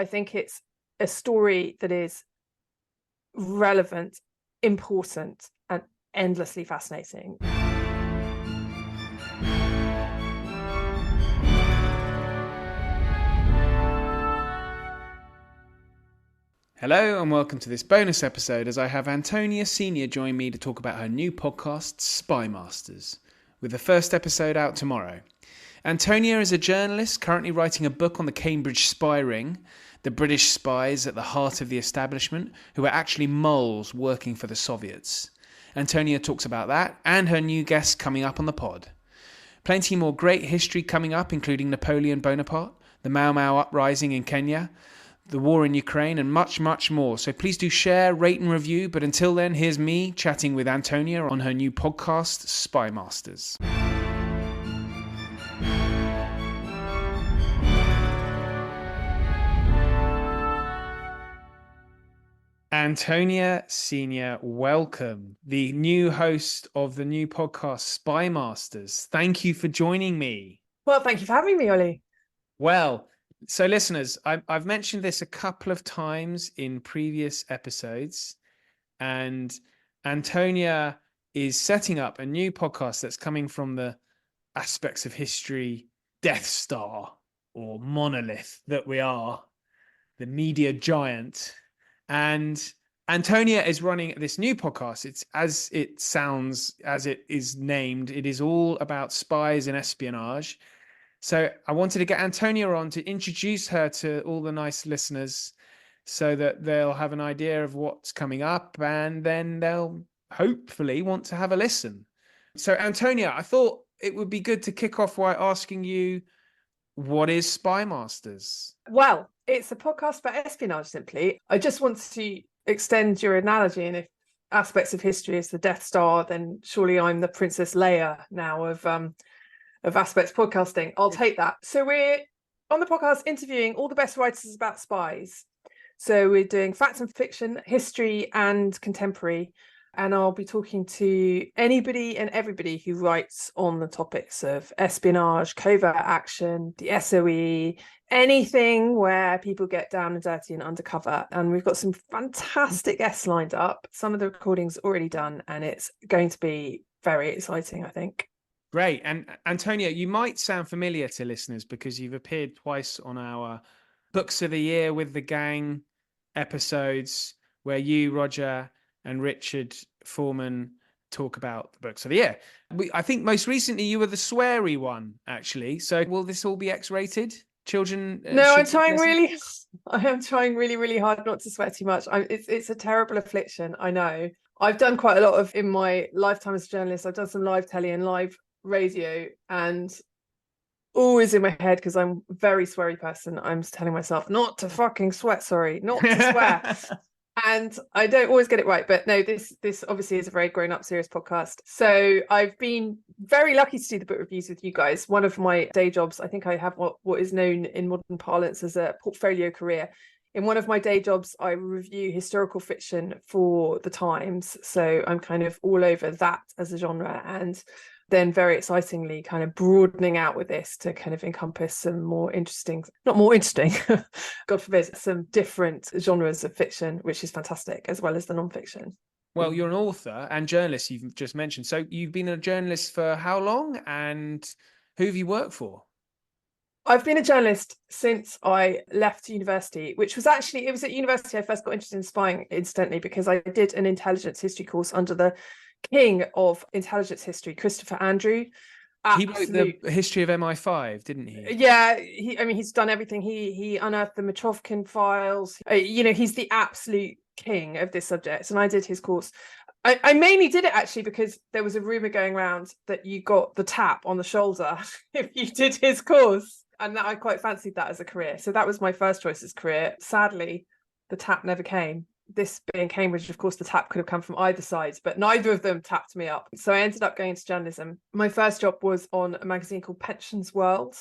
I think it's a story that is relevant, important, and endlessly fascinating. Hello and welcome to this bonus episode as I have Antonia Senior join me to talk about her new podcast, SpyMasters, with the first episode out tomorrow. Antonia is a journalist currently writing a book on the Cambridge spy ring, the British spies at the heart of the establishment who were actually moles working for the Soviets. Antonia talks about that and her new guests coming up on the pod. Plenty more great history coming up, including Napoleon Bonaparte, the Mau Mau uprising in Kenya, the war in Ukraine, and much, much more. So please do share, rate and review. But until then, here's me chatting with Antonia on her new podcast, SpyMasters. Antonia Senior, welcome. The new host of the new podcast, SpyMasters. Thank you for joining me. Well, thank you for having me, Ollie. Well, so listeners, I've mentioned this a couple of times in previous episodes, and Antonia is setting up a new podcast that's coming from the aspects of history, Death Star or monolith that we are, the media giant. And Antonia is running this new podcast. It's as it sounds, as it is named, it is all about spies and espionage. So I wanted to get Antonia on to introduce her to all the nice listeners so that they'll have an idea of what's coming up and then they'll hopefully want to have a listen. So Antonia, I thought it would be good to kick off by asking you, what is SpyMasters? Well, it's a podcast about espionage, simply. I just want to extend your analogy, and if aspects of history is the Death Star, then surely I'm the Princess Leia now of aspects podcasting. I'll take that. So we're on the podcast interviewing all the best writers about spies. So we're doing fact and fiction, history and contemporary. And I'll be talking to anybody and everybody who writes on the topics of espionage, covert action, the SOE, anything where people get down and dirty and undercover. And we've got some fantastic guests lined up. Some of the recordings already done, and it's going to be very exciting, I think. Great. And Antonia, you might sound familiar to listeners because you've appeared twice on our Books of the Year with the Gang episodes where you, Roger, and Richard Foreman talk about the Books of the Year. I think most recently you were the sweary one, actually. So will this all be X-rated? Children? No, I am trying really, really hard not to swear too much. It's a terrible affliction, I know. I've done quite a lot of, in my lifetime as a journalist, I've done some live telly and live radio, and always in my head, because I'm a very sweary person, I'm telling myself not to fucking sweat, not to swear. And I don't always get it right, but no, this obviously is a very grown-up, serious podcast. So I've been very lucky to do the book reviews with you guys. One of my day jobs, I think I have what is known in modern parlance as a portfolio career. In one of my day jobs, I review historical fiction for the Times. So I'm kind of all over that as a genre, and then very excitingly kind of broadening out with this to kind of encompass some more interesting, not more interesting, God forbid, some different genres of fiction, which is fantastic, as well as the non-fiction. Well, you're an author and journalist, you've just mentioned. So you've been a journalist for how long, and who have you worked for? I've been a journalist since I left university, which was actually, it was at university I first got interested in spying, incidentally, because I did an intelligence history course under the king of intelligence history, Christopher Andrew. He wrote the history of MI5, didn't he? Yeah, he's done everything. He unearthed the Metrovkin files. He's the absolute king of this subject, and I did his course. I mainly did it actually because there was a rumor going around that you got the tap on the shoulder if you did his course, and I quite fancied that as a career. So that was my first choice as career. Sadly, the tap never came. This being Cambridge, of course, the tap could have come from either side, but neither of them tapped me up. So I ended up going into journalism. My first job was on a magazine called Pensions World,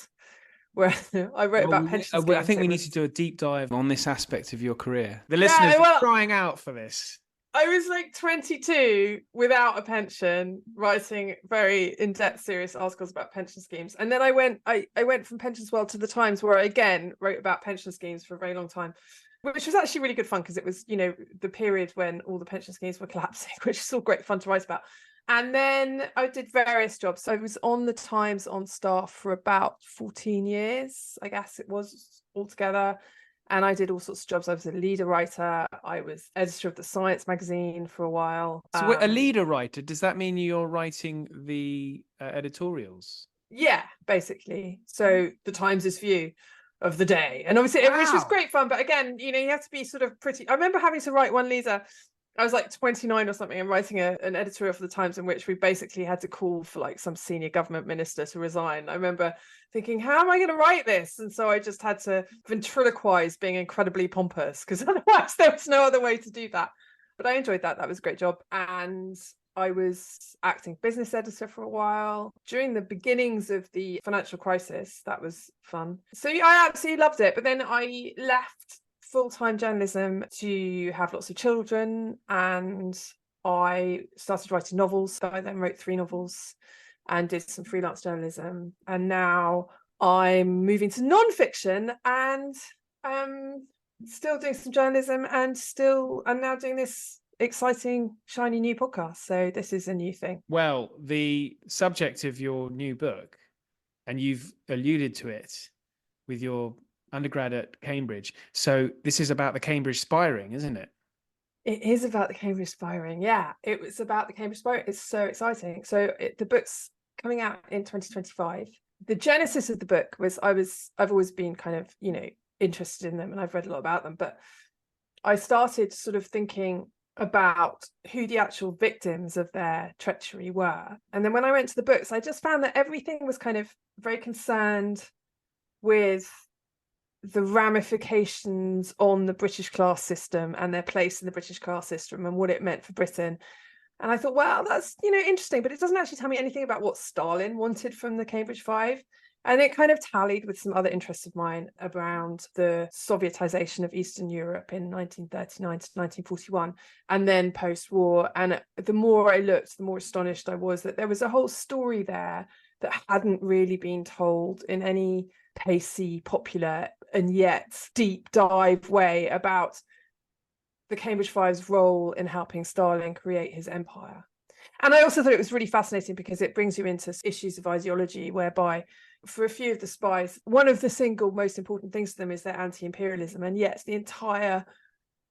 where I wrote about pensions. I think we need to do a deep dive on this aspect of your career. The listeners are crying out for this. I was like 22 without a pension, writing very in-depth, serious articles about pension schemes. And then I went from Pensions World to the Times, where I again wrote about pension schemes for a very long time, which was actually really good fun because it was, the period when all the pension schemes were collapsing, which is all great fun to write about. And then I did various jobs. I was on the Times on staff for about 14 years, I guess it was altogether. And I did all sorts of jobs. I was a leader writer. I was editor of the Science magazine for a while. So a leader writer, does that mean you're writing the editorials? Yeah, basically. So the Times' view of the day. And obviously, which was great fun. But again, you have to be sort of pretty. I remember having to write one leader. I was like 29 or something and writing an editorial for the Times in which we basically had to call for like some senior government minister to resign. I remember thinking, how am I going to write this? And so I just had to ventriloquize being incredibly pompous because otherwise there was no other way to do that. But I enjoyed that. That was a great job. And I was acting business editor for a while during the beginnings of the financial crisis. That was fun. So yeah, I absolutely loved it. But then I left full-time journalism to have lots of children, and I started writing novels. I then wrote 3 novels and did some freelance journalism, and now I'm moving to non-fiction and still doing some journalism and now doing this exciting shiny new podcast. So this is a new thing. Well, the subject of your new book, and you've alluded to it with your undergrad at Cambridge. So this is about the Cambridge spy ring, isn't it? It is about the Cambridge spy ring. Yeah, it was about the Cambridge spy ring. It's so exciting. So the book's coming out in 2025. The genesis of the book was I've always been kind of, interested in them, and I've read a lot about them. But I started sort of thinking about who the actual victims of their treachery were. And then when I went to the books, I just found that everything was kind of very concerned with the ramifications on the British class system and their place in the British class system and what it meant for Britain. And I thought, well, that's, interesting, but it doesn't actually tell me anything about what Stalin wanted from the Cambridge Five. And it kind of tallied with some other interests of mine around the Sovietization of Eastern Europe in 1939 to 1941, and then post-war. And the more I looked, the more astonished I was that there was a whole story there that hadn't really been told in any pacey, popular, and yet deep dive way about the Cambridge Five's role in helping Stalin create his empire. And I also thought it was really fascinating because it brings you into issues of ideology, whereby for a few of the spies, one of the single most important things to them is their anti-imperialism. And yet the entire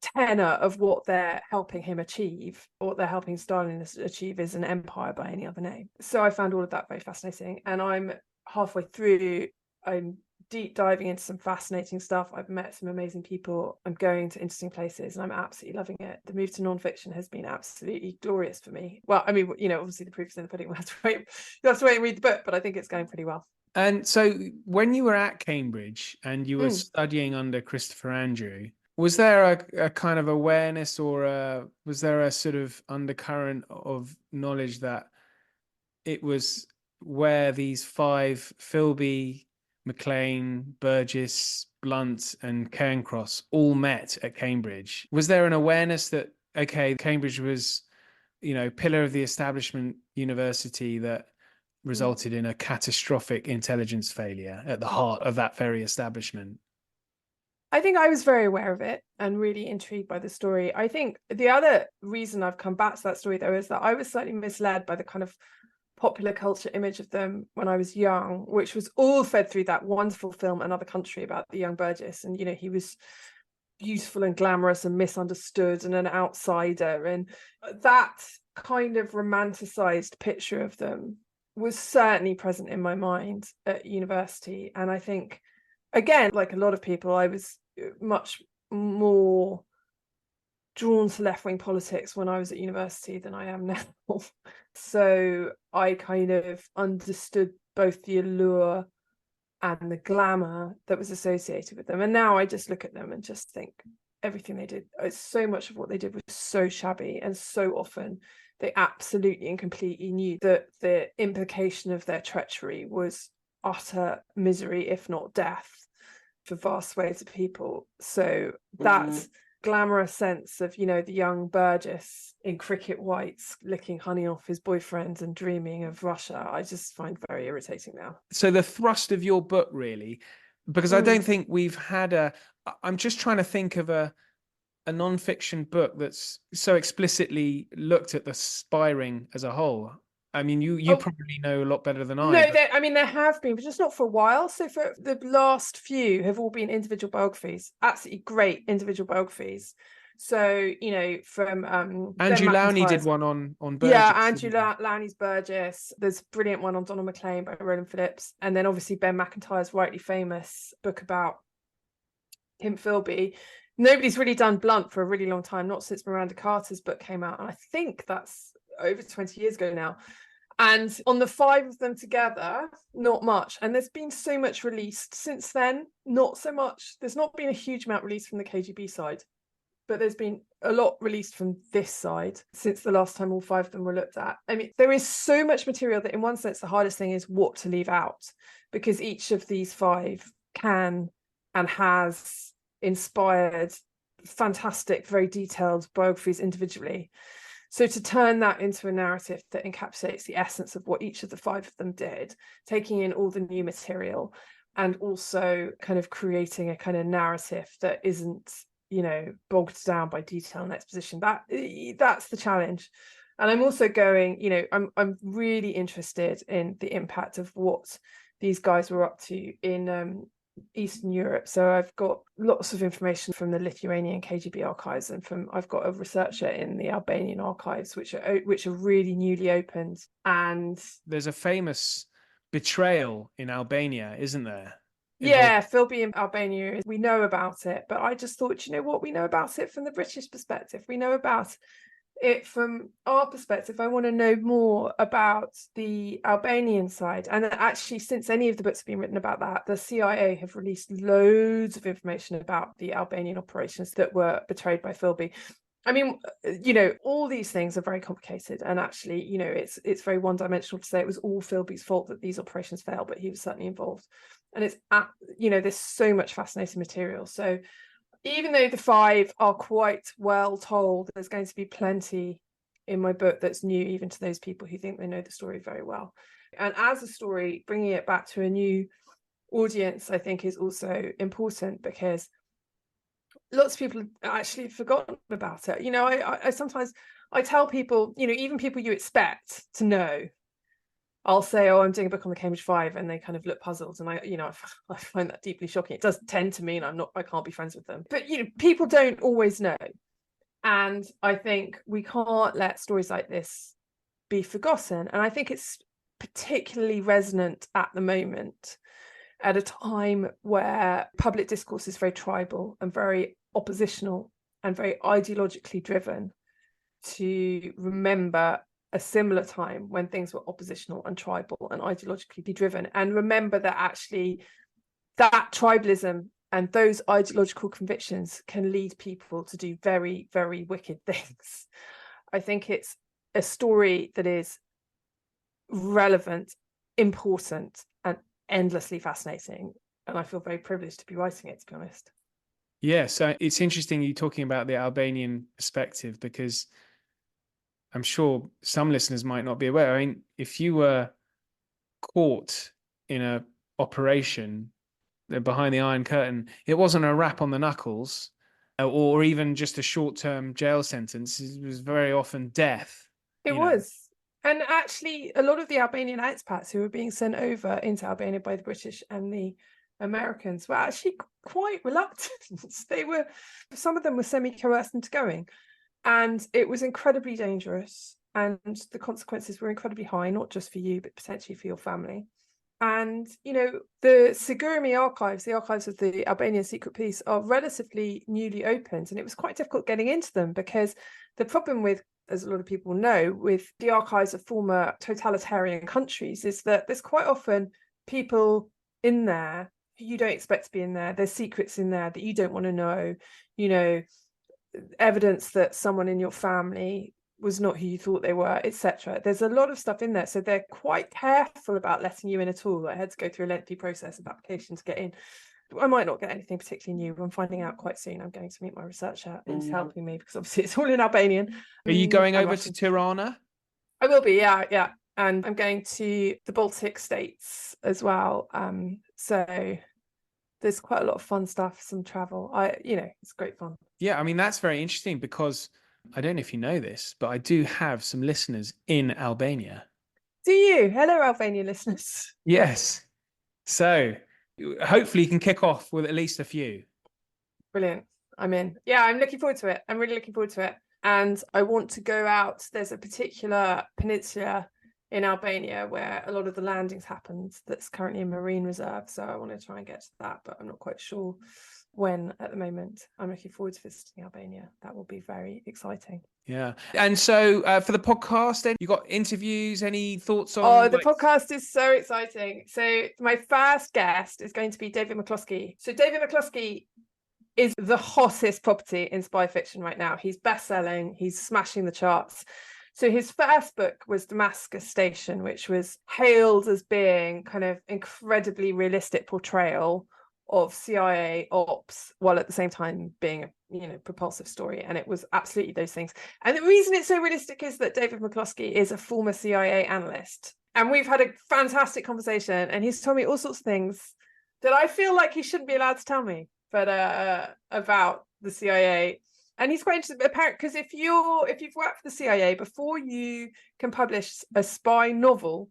tenor of what they're helping him achieve, or what they're helping Stalin achieve, is an empire by any other name. So I found all of that very fascinating. And I'm halfway through. I'm deep diving into some fascinating stuff. I've met some amazing people. I'm going to interesting places, and I'm absolutely loving it. The move to nonfiction has been absolutely glorious for me. Well, I mean, obviously the proof is in the pudding. We'll have to wait. You have to wait and read the book, but I think it's going pretty well. And so when you were at Cambridge and you were studying under Christopher Andrew, was there a kind of awareness, or was there a sort of undercurrent of knowledge that it was where these 5, Philby, Maclean, Burgess, Blunt, and Cairncross, all met at Cambridge? Was there an awareness that, okay, Cambridge was, pillar of the establishment university that resulted in a catastrophic intelligence failure at the heart of that very establishment? I think I was very aware of it and really intrigued by the story. I think the other reason I've come back to that story, though, is that I was slightly misled by the kind of popular culture image of them when I was young, which was all fed through that wonderful film Another Country about the young Burgess. And, he was beautiful and glamorous and misunderstood and an outsider. And that kind of romanticized picture of them was certainly present in my mind at university. And I think, again, like a lot of people, I was much more drawn to left-wing politics when I was at university than I am now. So I kind of understood both the allure and the glamour that was associated with them. And now I just look at them and just think everything they did, so much of what they did was so shabby, and so often they absolutely and completely knew that the implication of their treachery was utter misery, if not death, for vast swathes of people. So that glamorous sense of, the young Burgess in cricket whites licking honey off his boyfriend and dreaming of Russia, I just find very irritating now. So the thrust of your book, really, because I don't think we've had I'm just trying to think of a non-fiction book that's so explicitly looked at the spy ring as a whole. I mean, you probably know a lot better than I. No, there have been, but just not for a while. So for the last few have all been individual biographies, absolutely great individual biographies. So, from Andrew Ben Lowney did McIntyre's, one on Burgess. yeah, Andrew Lowney's Burgess. There's a brilliant one on Donald MacLean by Roland Phillips, and then obviously Ben McIntyre's rightly famous book about Kim Philby. Nobody's really done Blunt for a really long time, not since Miranda Carter's book came out, and I think that's over 20 years ago now. And on the 5 of them together, not much. And there's been so much released since then, not so much. There's not been a huge amount released from the KGB side, but there's been a lot released from this side since the last time all 5 of them were looked at. I mean, there is so much material that in one sense, the hardest thing is what to leave out, because each of these 5 can and has inspired fantastic, very detailed biographies individually. So to turn that into a narrative that encapsulates the essence of what each of the 5 of them did, taking in all the new material and also kind of creating a kind of narrative that isn't, bogged down by detail and exposition, that's the challenge. And I'm also going, I'm really interested in the impact of what these guys were up to in Eastern Europe. So I've got lots of information from the Lithuanian KGB archives, and I've got a researcher in the Albanian archives, which are really newly opened. And there's a famous betrayal in Albania, isn't there? Yeah, Philby in Albania, we know about it, but I just thought, what, we know about it from the British perspective. We know about it from our perspective. I want to know more about the Albanian side. And actually, since any of the books have been written about that, the CIA have released loads of information about the Albanian operations that were betrayed by Philby. I mean, all these things are very complicated, and actually, it's very one-dimensional to say it was all Philby's fault that these operations failed, but he was certainly involved. And it's there's so much fascinating material. So even though the 5 are quite well told, there's going to be plenty in my book that's new, even to those people who think they know the story very well. And as a story, bringing it back to a new audience, I think, is also important, because lots of people actually have forgotten about it. I sometimes tell people, even people you expect to know, I'll say, I'm doing a book on the Cambridge 5, and they kind of look puzzled. And I find that deeply shocking. It does tend to mean I can't be friends with them. But, people don't always know. And I think we can't let stories like this be forgotten. And I think it's particularly resonant at the moment, at a time where public discourse is very tribal and very oppositional and very ideologically driven, to remember a similar time when things were oppositional and tribal and ideologically driven, and remember that actually that tribalism and those ideological convictions can lead people to do very, very wicked things. I think it's a story that is relevant, important, and endlessly fascinating, and I feel very privileged to be writing it, to be honest. Yeah, so it's interesting you talking about the Albanian perspective, because I'm sure some listeners might not be aware. I mean, if you were caught in a operation behind the Iron Curtain, it wasn't a rap on the knuckles or even just a short-term jail sentence. It was very often death. It was. And actually, a lot of the Albanian expats who were being sent over into Albania by the British and the Americans were actually quite reluctant. Some of them were semi-coerced into going. And it was incredibly dangerous, and the consequences were incredibly high, not just for you, but potentially for your family. And, the Sigurimi archives, the archives of the Albanian secret police, are relatively newly opened. And it was quite difficult getting into them, because the problem with, as a lot of people know, with the archives of former totalitarian countries is that there's quite often people in there who you don't expect to be in there. There's secrets in there that you don't want to know, evidence that someone in your family was not who you thought they were, etc. There's a lot of stuff in there, so they're quite careful about letting you in at all. I had to go through a lengthy process of application to get in. I might not get anything particularly new. I'm finding out quite soon. I'm going to meet my researcher who's helping me, because obviously it's all in Albanian. Are you going and over Russian. to Tirana? I will be, yeah. And I'm going to the Baltic states as well. So there's quite a lot of fun stuff, some travel. It's great fun. Yeah, I mean, that's very interesting, because I don't know if you know this, but I do have some listeners in Albania. Do you? Hello, Albanian listeners. Yes. So hopefully you can kick off with at least a few. Brilliant. I'm in. Yeah, I'm looking forward to it. I'm really looking forward to it. And I want to go out. There's a particular peninsula in Albania where a lot of the landings happened that's currently a marine reserve. So I want to try and get to that, but I'm not quite sure when at the moment. I'm looking forward to visiting Albania. That will be very exciting. Yeah. And so for the podcast, then you got interviews, any thoughts on? The podcast is so exciting. So my first guest is going to be David McCloskey. So David McCloskey is the hottest property in spy fiction right now. He's best-selling, he's smashing the charts. So his first book was Damascus Station, which was hailed as being kind of incredibly realistic portrayal of CIA ops, while at the same time being a propulsive story. And it was absolutely those things. And the reason it's so realistic is that David McCloskey is a former CIA analyst. And we've had a fantastic conversation, and he's told me all sorts of things that I feel like he shouldn't be allowed to tell me, but about the CIA. And he's quite interesting, apparently, because if you've worked for the CIA, before you can publish a spy novel,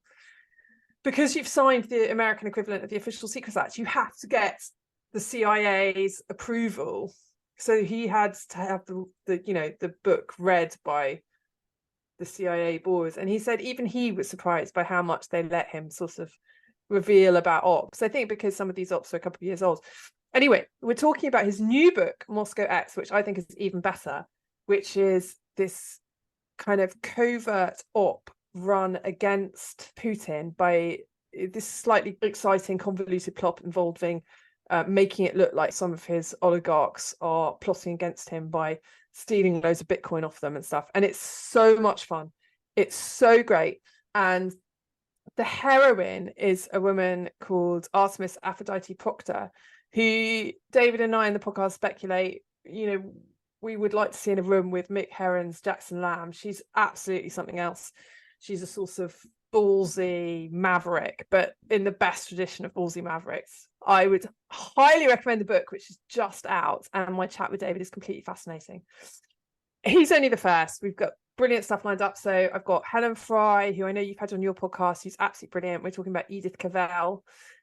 because you've signed the American equivalent of the Official Secrets Act, you have to get the CIA's approval. So he had to have the book read by the CIA boards, and he said even he was surprised by how much they let him sort of reveal about ops. I think because some of these ops are a couple of years old. Anyway, we're talking about his new book, Moscow X, which I think is even better, which is this kind of covert op run against Putin by this slightly exciting, convoluted plot involving making it look like some of his oligarchs are plotting against him by stealing loads of Bitcoin off them and stuff. And it's so much fun. It's so great. And the heroine is a woman called Artemis Aphrodite Proctor, who David and I in the podcast speculate, we would like to see in a room with Mick Herron's Jackson Lamb. She's absolutely something else. She's a sort of ballsy maverick, but in the best tradition of ballsy mavericks. I would highly recommend the book, which is just out, and my chat with David is completely fascinating. He's only the first. We've got brilliant stuff lined up. So I've got Helen Fry, who I know you've had on your podcast, who's absolutely brilliant. We're talking about Edith Cavell,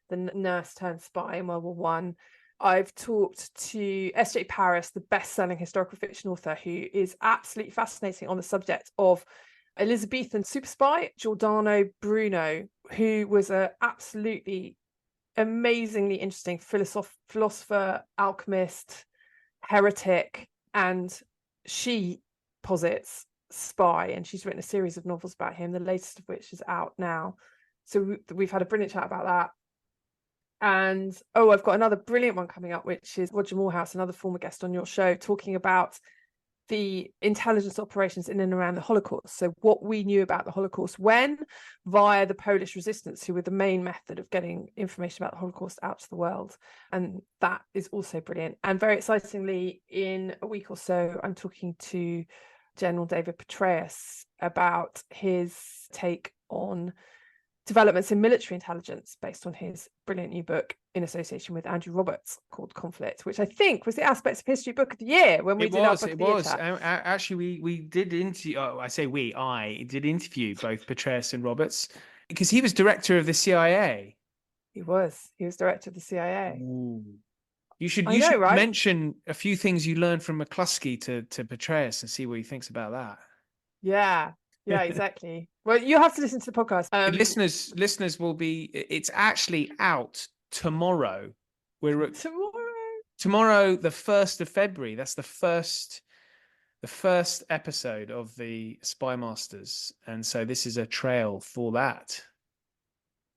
the nurse turned spy in World War One. I've talked to S.J. Paris, the best-selling historical fiction author, who is absolutely fascinating on the subject of Elizabethan super spy Giordano Bruno, who was an absolutely amazingly interesting philosopher, alchemist, heretic, and she posits spy, and she's written a series of novels about him, the latest of which is out now. So we've had a brilliant chat about that. And I've got another brilliant one coming up, which is Roger Morehouse, another former guest on your show, talking about the intelligence operations in and around the Holocaust. So what we knew about the Holocaust when, via the Polish resistance, who were the main method of getting information about the Holocaust out to the world. And that is also brilliant. And very excitingly, in a week or so, I'm talking to General David Petraeus about his take on developments in military intelligence based on his brilliant new book in association with Andrew Roberts called Conflict, which I think was the Aspects of History Book of the Year when we did our Book of the Year chat. Actually, we did interview, I did interview both Petraeus and Roberts, because he was director of the CIA. He was director of the CIA. Ooh. You should right? mention a few things you learned from McCluskey to Petraeus and see what he thinks about that. Yeah, exactly. Well, you have to listen to the podcast. Listeners will be. It's actually out tomorrow. Tomorrow, the 1st of February. That's the first episode of the SpyMasters, and so this is a trail for that.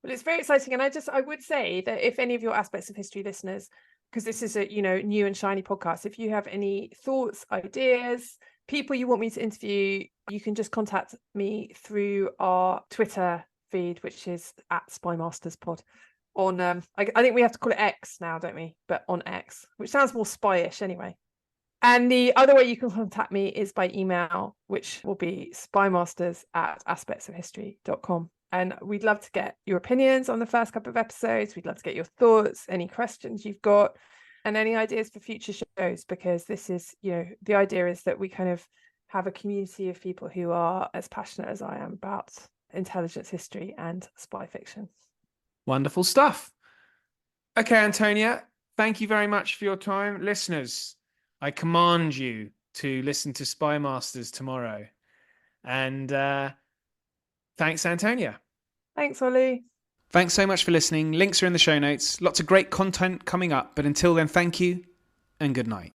Well, it's very exciting, and I would say that if any of your Aspects of History listeners, because this is a new and shiny podcast, if you have any thoughts, ideas, people you want me to interview, you can just contact me through our Twitter feed, which is @SpyMastersPod, on I think we have to call it X now, don't we? But on X, which sounds more spy-ish anyway. And the other way you can contact me is by email, which will be spyMasters@aspectsofhistory.com. And we'd love to get your opinions on the first couple of episodes. We'd love to get your thoughts, any questions you've got, and any ideas for future shows, because this is, the idea is that we kind of have a community of people who are as passionate as I am about intelligence history and spy fiction. Wonderful stuff. Okay, Antonia, thank you very much for your time. Listeners, I command you to listen to SpyMasters tomorrow. And thanks, Antonia. Thanks, Ollie. Thanks so much for listening. Links are in the show notes. Lots of great content coming up. But until then, thank you and good night.